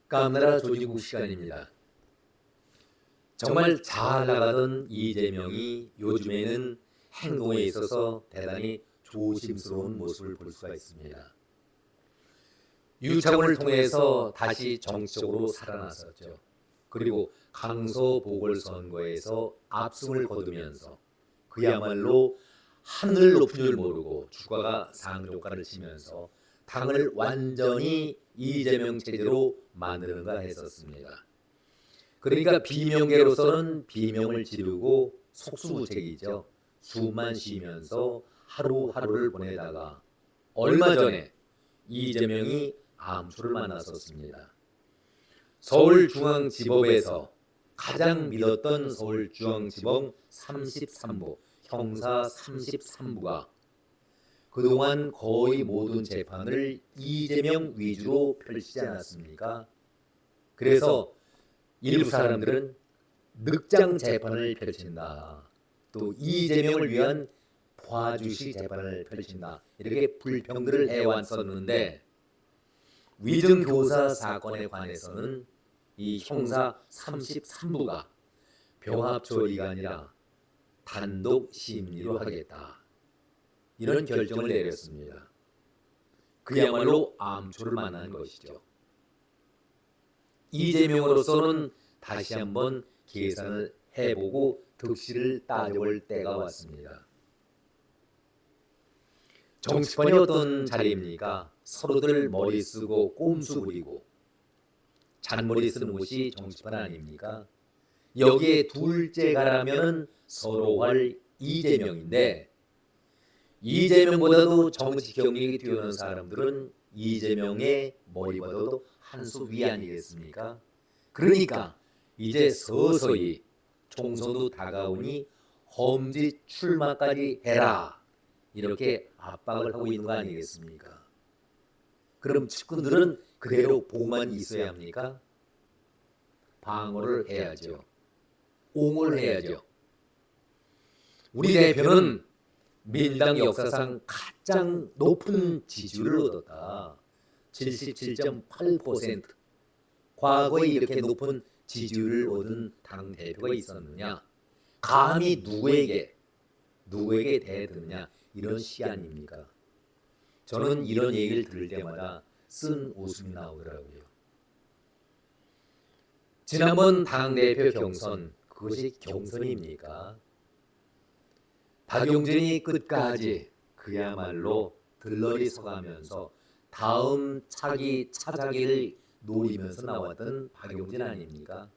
까나라 조지국 시간입니다. 정말 잘 나가던 이재명이 요즘에는 행동에 있어서 대단히 조심스러운 모습을 볼 수가 있습니다. 유착을 통해서 다시 정치적으로 살아났었죠. 그리고 강서 보궐선거에서 압승을 거두면서 그야말로 하늘 높은 줄 모르고 주가가 상종가를 치면서 당을 완전히 이재명 체제로 만드는가 했었습니다. 그러니까 비명계로서는 비명을 지르고 속수무책이죠. 숨만 쉬면서 하루하루를 보내다가 얼마 전에 이재명이 암수를 만났었습니다. 서울중앙지법에서 가장 믿었던 서울중앙지법 33부, 형사 33부가 그동안 거의 모든 재판을 이재명 위주로 펼치지 않았습니까? 그래서 일부 사람들은 늑장 재판을 펼친다. 또 이재명을 위한 봐주시 재판을 펼친다. 이렇게 불평들을 해왔었는데 위증교사 사건에 관해서는 이 형사 33부가 병합 처리가 아니라 단독 심리로 하겠다. 이런 결정을 내렸습니다. 그야말로 암초를 만난 것이죠. 이재명으로서는 다시 한번 계산을 해보고 득실을 따져볼 때가 왔습니다. 정치판이 어떤 자리입니까? 서로들 머리 쓰고 꼼수 부리고 잔머리 쓰는 곳이 정치판 아닙니까? 여기에 둘째가라면 서로 할 이재명인데 이재명보다도 정치 경력이 뛰어난 사람들은 이재명의 머리보다도 한 수 위 아니겠습니까? 그러니까 이제 서서히 총선도 다가오니 험지 출마까지 해라 이렇게 압박을 하고 있는 거 아니겠습니까? 그럼 측근들은 그대로 보고만 있어야 합니까? 방어를 해야죠. 옹호를 해야죠. 우리 대표는 민주당 역사상 가장 높은 지지율을 얻었다. 77.8%. 과거에 이렇게 높은 지지율을 얻은 당대표가 있었느냐? 감히 누구에게 대드느냐? 이런 시 아닙니까? 저는 이런 얘기를 들을 때마다 쓴 웃음이 나오더라고요. 지난번 당대표 경선, 그것이 경선입니까? 박용진이 끝까지 그야말로 들러리 서가면서 다음 차기 차자기를 노리면서 나왔던 박용진 아닙니까?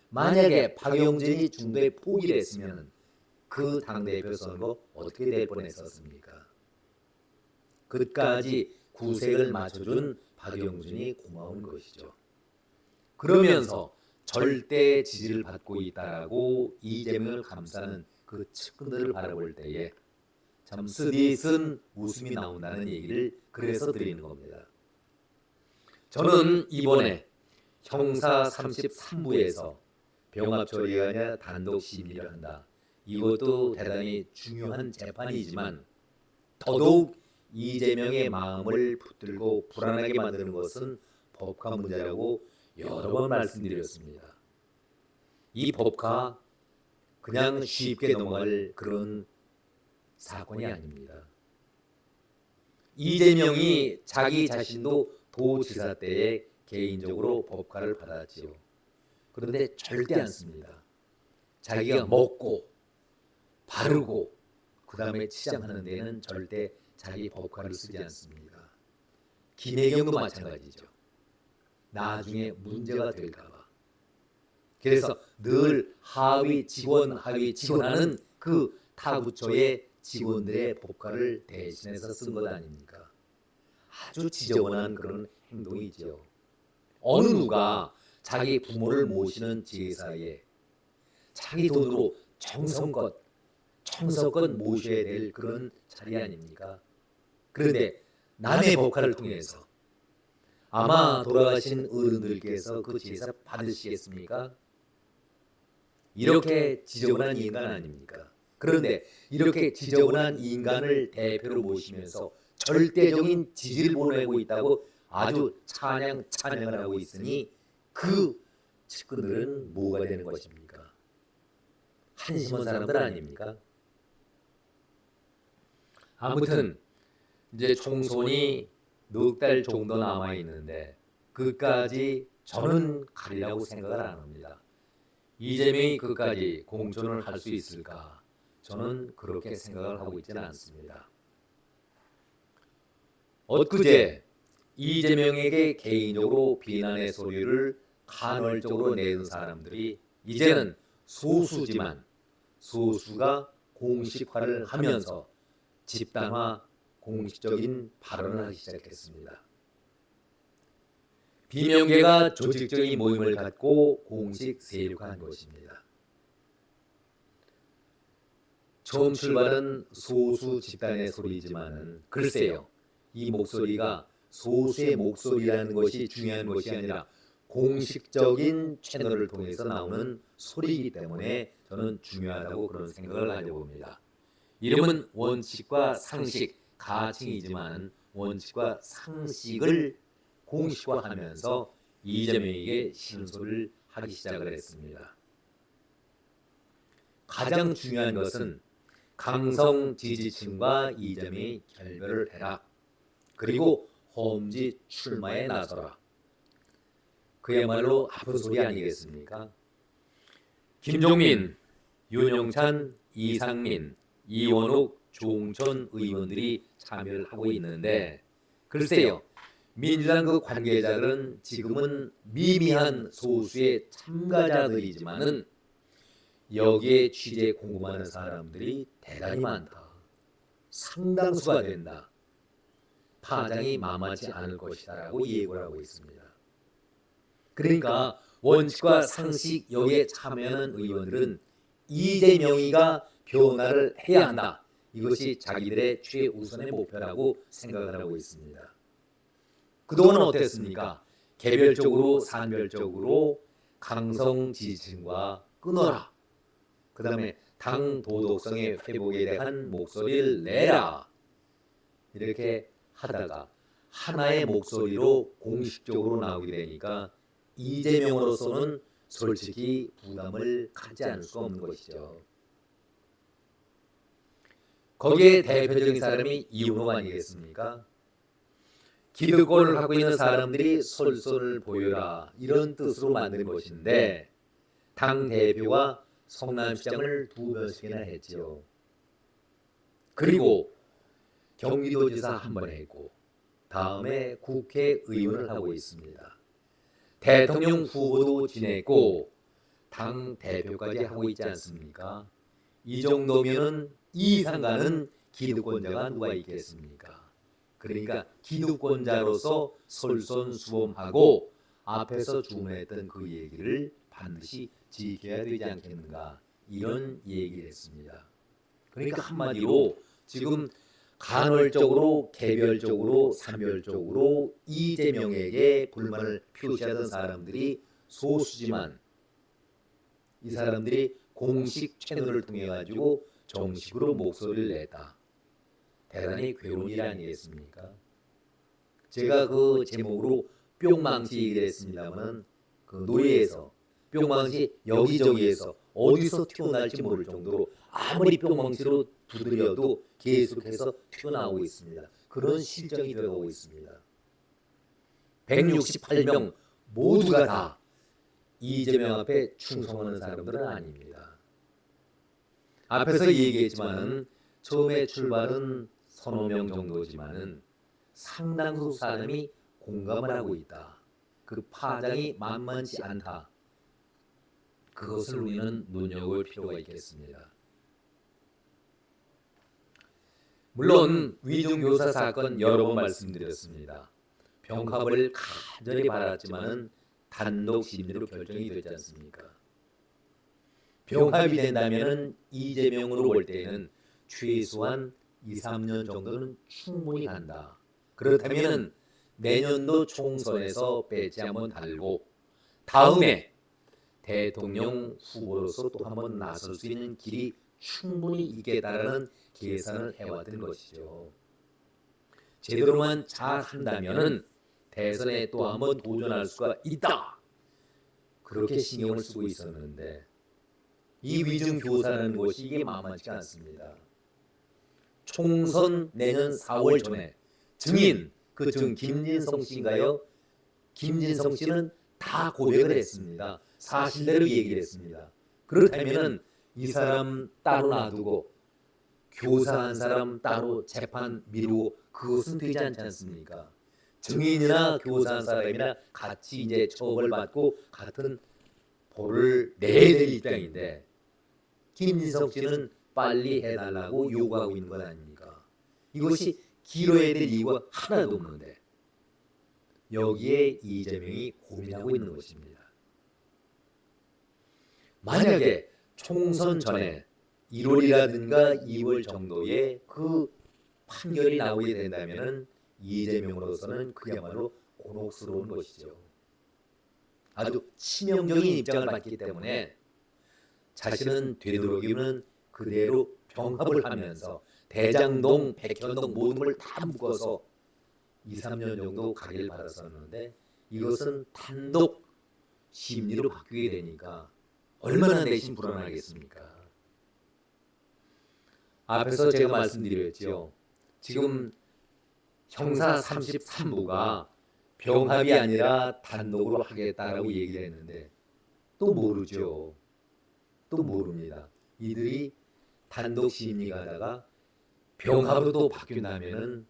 만약에 박용진이 중도에 포기를 했으면 그 당대표 선거 어떻게 될 뻔했었습니까? 끝까지 구색을 맞춰준 박용진이 고마운 것이죠. 그러면서 절대 지지를 받고 있다라고 이재명을 감싸는 그 측근들을 바라볼 때에 참 쓰디쓴 웃음이 나온다는 얘기를 그래서 드리는 겁니다. 저는 이번에 형사 33부에서 병합 처리가 아니라 단독 심리를 한다. 이것도 대단히 중요한 재판이지만 더더욱 이재명의 마음을 붙들고 불안하게 만드는 것은 법과 문제라고 여러 번 말씀드렸습니다. 이 법과 그냥 쉽게 넘어갈 그런 사건이 아닙니다. 이재명이 자기 자신도 도지사 때에 개인적으로 법과를 받았지요. 그런데 절대 않습니다. 자기가 먹고 바르고 그 다음에 치장하는 데는 절대 자기 법과를 쓰지 않습니다. 김혜경도 마찬가지죠. 나중에 문제가 될까 봐. 그래서 늘 하위 직원하는 그 타부처의 직원들의 법과를 대신해서 쓴 것 아닙니까? 아주 지저분한 그런 행동이죠. 어느 누가 자기 부모를 모시는 제사에 자기 돈으로 정성껏 모셔야 될 그런 자리 아닙니까? 그런데 남의 법과를 통해서 아마 돌아가신 어른들께서 그 제사 받으시겠습니까? 이렇게 지저분한 인간 아닙니까? 그런데 이렇게 지저분한 인간을 대표로 모시면서 절대적인 지지를 보내고 있다고 아주 찬양을 하고 있으니 그 측근들은 뭐가 되는 것입니까? 한심한 사람들 아닙니까? 아무튼 이제 총선이 넉 달 정도 남아 있는데 그까지 저는 가리라고 생각을 안 합니다. 이재명이 그까지 공천을 할 수 있을까? 저는 그렇게 생각을 하고 있지는 않습니다. 엊그제 이재명에게 개인적으로 비난의 소리를 간헐적으로 내는 사람들이 이제는 소수지만 소수가 공식화를 하면서 집단화 공식적인 발언을 하기 시작했습니다. 비명계가 조직적인 모임을 갖고 공식 세력화한 것입니다. 처음 출발은 소수 집단의 소리지만은 글쎄요, 이 목소리가 소수의 목소리라는 것이 중요한 것이 아니라 공식적인 채널을 통해서 나오는 소리이기 때문에 저는 중요하다고 그런 생각을 가져봅니다. 이름은 원칙과 상식, 가칭이지만 원칙과 상식을 공식화하면서 이재명에게 신소를 하기 시작을 했습니다. 가장 중요한 것은 강성 지지층과 이재명이 결별을 해라. 그리고 험지 출마에 나서라. 그야말로 아픈 소리 아니겠습니까? 김종민, 윤영찬, 이상민, 이원욱, 조홍천 의원들이 참여를 하고 있는데 글쎄요, 민주당 그 관계자들은 지금은 미미한 소수의 참가자들이지만은 여기에 취재 궁금하는 사람들이 대단히 많다. 상당수가 된다. 파장이 만만치 않을 것이다라고 예고를 하고 있습니다. 그러니까 원칙과 상식 여기에 참여하는 의원들은 이재명이가 변화를 해야 한다. 이것이 자기들의 최우선의 목표라고 생각을 하고 있습니다. 그동안은 어땠습니까? 개별적으로 산별적으로 강성 지지층과 끊어라. 그 다음에 당 도덕성의 회복에 대한 목소리를 내라. 이렇게 하다가 하나의 목소리로 공식적으로 나오게 되니까 이재명으로서는 솔직히 부담을 갖지 않을 수 없는 것이죠. 거기에 대표적인 사람이 이원욱 아니겠습니까? 기득권을 갖고 있는 사람들이 솔선을 보여라 이런 뜻으로 만든 것인데 당 대표와 성남시장을 2번씩이나 했죠. 그리고 경기도지사 한 번 했고 다음에 국회의원을 하고 있습니다. 대통령 후보도 지냈고 당 대표까지 하고 있지 않습니까? 이 정도면은 이 이상 가는 기득권자가 누가 있겠습니까? 그러니까 기득권자로서 솔선수범하고 앞에서 주문했던 그 얘기를 반드시 지켜야 되지 않겠는가 이런 얘기를 했습니다. 그러니까 한마디로 지금 간헐적으로 개별적으로 산별적으로 이재명에게 불만을 표시하던 사람들이 소수지만 이 사람들이 공식 채널을 통해 가지고 정식으로 목소리를 냈다. 대단히 괴로운 일 아니겠습니까? 제가 그 제목으로 뿅망치 얘기를 했습니다만 그 노래에서 뿅망치 여기저기에서 어디서 튀어나올지 모를 정도로 아무리 뿅망치로 두드려도 계속해서 튀어나오고 있습니다. 그런 실정이 되어가고 있습니다. 168명 모두가 다 이재명 앞에 충성하는 사람들은 아닙니다. 앞에서 얘기했지만은 처음에 출발은 서너 명 정도지만은 상당수 사람이 공감을 하고 있다. 그 파장이 만만치 않다. 그것을 우리는 눈여겨볼 필요가 있겠습니다. 물론 위중교사 사건 여러 번 말씀드렸습니다. 병합을 간절히 바랐지만은 단독 심리로 결정이 되지 않습니까? 병합이 된다면은 이재명으로 볼 때는 최소한 2, 3년 정도는 충분히 간다. 그렇다면 내년도 총선에서 배지 한번 달고 다음에 대통령 후보로서 또 한번 나설 수 있는 길이 충분히 있겠다라는 계산을 해왔던 것이죠. 제대로만 잘 한다면은 대선에 또 한번 도전할 수가 있다. 그렇게 신경을 쓰고 있었는데 이 위증 교사라는 것이 이게 만만치 않습니다. 총선 내년 4월 전에 증인 그 증 김진성 씨인가요? 김진성 씨는 다 고백을 했습니다. 사실대로 얘기를 했습니다. 그렇다면 이 사람 따로 놔두고 교사 한 사람 따로 재판 미루고 그것은 되지 않지 않습니까? 증인이나 교사 한 사람이나 같이 이제 처벌받고 같은 벌을 내야 될 입장인데 김진석 씨는 빨리 해달라고 요구하고 있는 것 아닙니까? 이것이 길어야 될 이유가 하나도 없는데 여기에 이재명이 고민하고 있는 것입니다. 만약에 총선 전에 1월이라든가 2월 정도에 그 판결이 나오게 된다면 이재명으로서는 그야말로 곤혹스러운 것이죠. 아주 치명적인 입장을 받기 때문에 자신은 되도록이면 그대로 병합을 하면서 대장동, 백현동 모든 걸 다 묶어서 2, 3년 정도 가기를 바랐었는데 이것은 단독 심리로 바뀌게 되니까 얼마나 내심 불안하겠습니까? 앞에서 제가 말씀드렸죠. 지금 형사 33부가 병합이 아니라 단독으로 하겠다라고 얘기를 했는데 또 모르죠. 또 모릅니다. 이들이 단독 심리 가다가 병합으로 또 바뀐다면은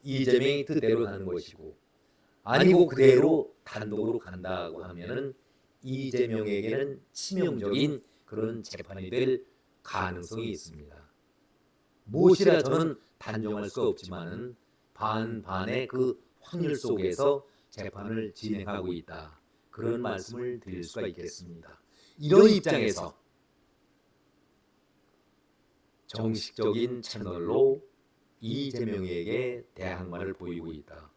이재명이 뜻대로 가는 것이고 아니고 그대로 단독으로 간다고 하면은 이재명에게는 치명적인 그런 재판이 될 가능성이 있습니다. 무엇이라 저는 단정할 수 없지만은 반반의 그 확률 속에서 재판을 진행하고 있다. 그런 말씀을 드릴 수가 있겠습니다. 이런 입장에서 정식적인 채널로 이재명에게 대항마를 보이고 있다.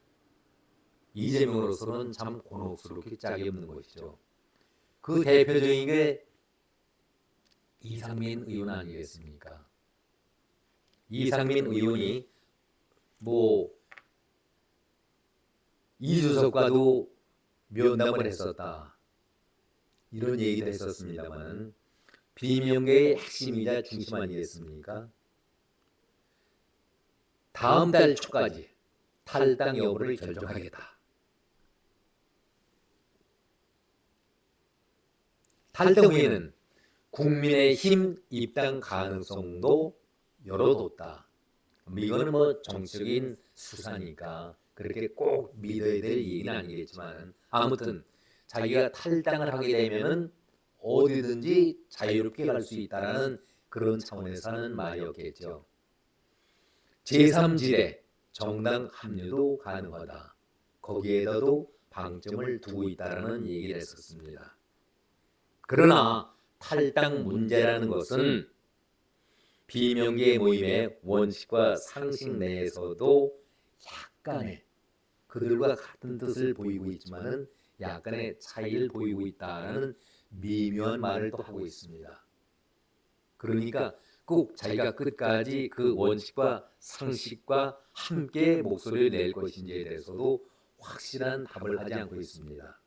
이재명으로서는 참 곤혹스럽게 짝이 없는 것이죠. 그 대표적인 게 이상민 의원 아니겠습니까? 이상민 의원이 뭐 이준석과도 면담을 했었다. 이런 얘기도 했었습니다만 비명계의 핵심이자 중심 아니겠습니까? 다음 달 초까지 탈당 여부를 결정하겠다. 탈당 후에는 국민의힘 입당 가능성도 열어뒀다. 이거는 뭐 정치적인 수사니까 그렇게 꼭 믿어야 될 얘기는 아니겠지만 아무튼 자기가 탈당을 하게 되면은 어디든지 자유롭게 갈 수 있다라는 그런 차원에서 하는 말이었겠죠. 제3지대 정당 합류도 가능하다. 거기에다도 방점을 두고 있다라는 얘기를 했었습니다. 그러나 탈당 문제라는 것은 비명계 모임의 원칙과 상식 내에서도 약간의 그들과 같은 뜻을 보이고 있지만은 약간의 차이를 보이고 있다라는 미묘한 말을 또 하고 있습니다. 그러니까 꼭 자기가 끝까지 그 원칙과 상식과 함께 목소리를 낼 것인지에 대해서도 확실한 답을 하지 않고 있습니다.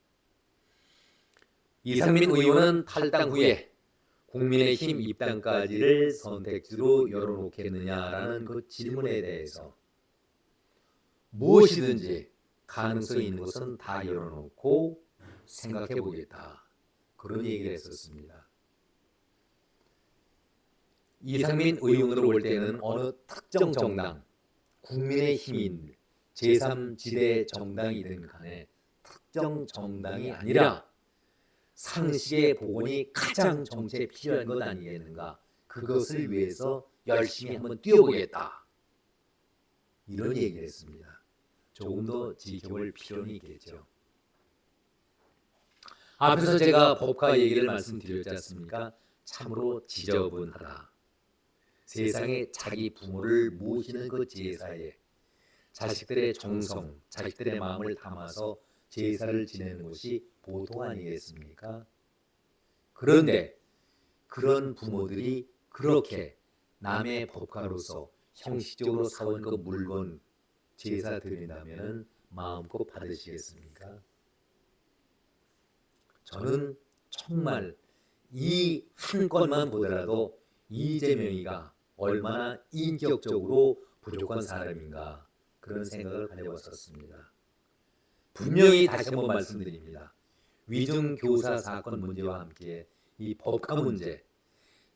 이상민 의원은 탈당 후에 국민의힘 입당까지를 선택지로 열어놓겠느냐라는 그 질문에 대해서 무엇이든지 가능성이 있는 것은 다 열어놓고 생각해 보겠다. 그런 얘기를 했었습니다. 이상민 의원으로 올 때는 어느 특정 정당, 국민의힘인 제3지대 정당이든 간에 특정 정당이 아니라 상식의 복원이 가장 정치에 필요한 것 아니겠는가. 그것을 위해서 열심히 한번 뛰어보겠다. 이런 얘기를 했습니다. 조금 더 지켜볼 필요는 있겠죠. 앞에서 제가 법과 얘기를 말씀드렸지 않습니까? 참으로 지저분하다. 세상에 자기 부모를 모시는 그 제사에 자식들의 정성, 자식들의 마음을 담아서 제사를 지내는 것이 보통 아니겠습니까? 그런데 그런 부모들이 그렇게 남의 법가로서 형식적으로 사온 그 물건 제사 드린다면 마음껏 받으시겠습니까? 저는 정말 이 한 건만 보더라도 이재명이가 얼마나 인격적으로 부족한 사람인가 그런 생각을 가져봤었습니다. 분명히 다시 한번 말씀드립니다. 위중교사 사건 문제와 함께 이 법카 문제,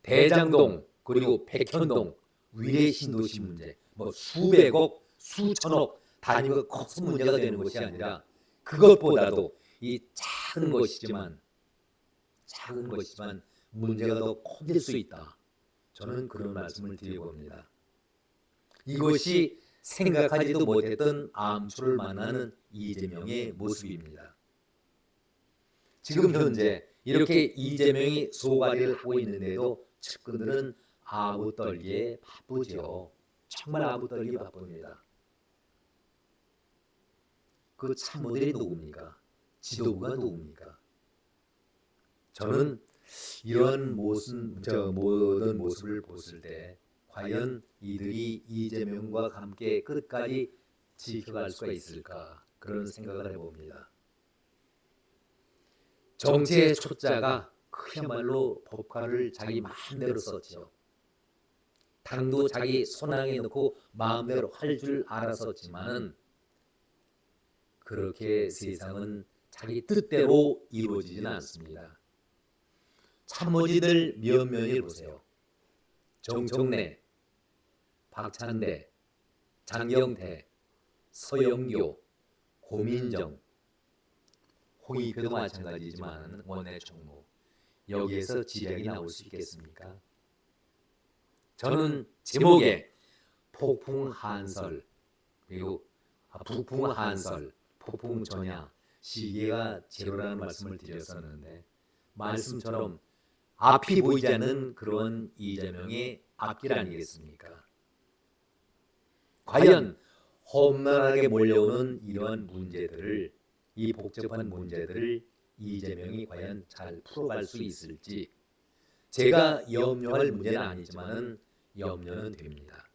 대장동 그리고 백현동 위례 신도시 문제, 뭐 수백억, 수천억 단위가 커서 문제가 되는 것이 아니라 그것보다도 이 작은 것이지만 문제가 더 커질 수 있다. 저는 그런 말씀을 드려봅니다. 이것이 생각하지도 못했던 암수를 만나는 이재명의 모습입니다. 지금 현재 이렇게 이재명이 소가리를 하고 있는데도 측근들은 아부 떨기에 바쁘죠. 정말 아부 떨기 바쁩니다. 그 참모들이 누굽니까? 지도부가 누굽니까? 저는 이런 모든 모습을 봤을 때 과연 이들이 이재명과 함께 끝까지 지켜갈 수가 있을까 그런 생각을 해봅니다. 정치의 초짜가 그야말로 법카를 자기 마음대로 썼죠. 당도 자기 손안에 넣고 마음대로 할 줄 알았었지만은 그렇게 세상은 자기 뜻대로 이루어지지는 않습니다. 참모진들 면면을 보세요. 정청래, 박찬대, 장경태, 서영교, 고민정, 홍익표도 마찬가지지만 원내 총무. 여기에서 지략이 나올 수 있겠습니까? 저는 제목에 폭풍한설 그리고 북풍한설, 폭풍전야 시기가 제로라는 말씀을 드렸었는데 말씀처럼 앞이 보이지 않는 그런 이재명의 앞길 아니겠습니까? 과연 험난하게 몰려오는 이러한 문제들을 이 복잡한 문제들을 이재명이 과연 잘 풀어갈 수 있을지 제가 염려할 문제는 아니지만은 염려는 됩니다.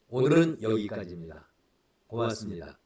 오늘은 여기까지입니다. 고맙습니다.